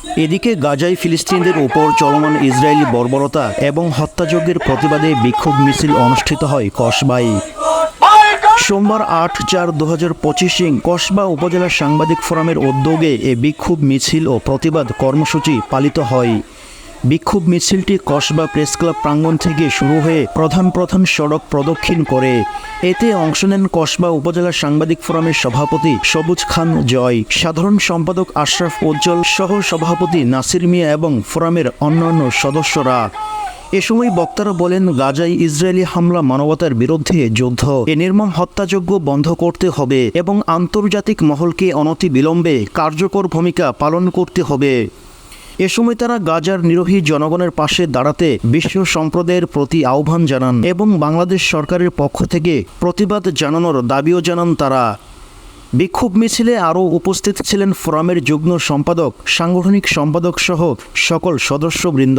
এদিকে গাজায় ফিলিস্তিনিদের উপর চলমান ইসরায়েলি বর্বরতা এবং হত্যাযজ্ঞের প্রতিবাদে বিক্ষোভ মিছিল অনুষ্ঠিত হয় কসবায়। সোমবার ৮/৪/২০২৫ কসবা উপজেলা সাংবাদিক ফোরামের উদ্যোগে এ বিক্ষোভ মিছিল ও প্রতিবাদ কর্মসূচি পালিত হয়। বিক্ষোভ মিছিলটি কসবা প্রেস ক্লাব প্রাঙ্গণ থেকে শুরু হয়ে প্রধান সড়ক প্রদক্ষিণ করে। এতে অংশ নেন কসবা উপজেলা সাংবাদিক ফোরামের সভাপতি সবুজ খান জয়, সাধারণ সম্পাদক আশরাফ উজ্জ্বল সহ সভাপতি নাসির মিয়া এবং ফোরামের অন্যান্য সদস্যরা। এ সময় বক্তারা বলেন, গাজায় ইসরায়েলি হামলা মানবতার বিরুদ্ধে যুদ্ধ। এ নির্মম হত্যাযজ্ঞ বন্ধ করতে হবে এবং আন্তর্জাতিক মহলকে অনতিবিলম্বে কার্যকর ভূমিকা পালন করতে হবে। এ সময় তারা গাজার নিরীহ জনগণের পাশে দাঁড়াতে বিশ্ব সম্প্রদায়ের প্রতি আহ্বান জানান এবং বাংলাদেশ সরকারের পক্ষ থেকে প্রতিবাদ জানানোর দাবিও জানান তারা। বিক্ষোভ মিছিলে আরও উপস্থিত ছিলেন ফোরামের যুগ্ম সম্পাদক, সাংগঠনিক সম্পাদক সহ সকল সদস্যবৃন্দ।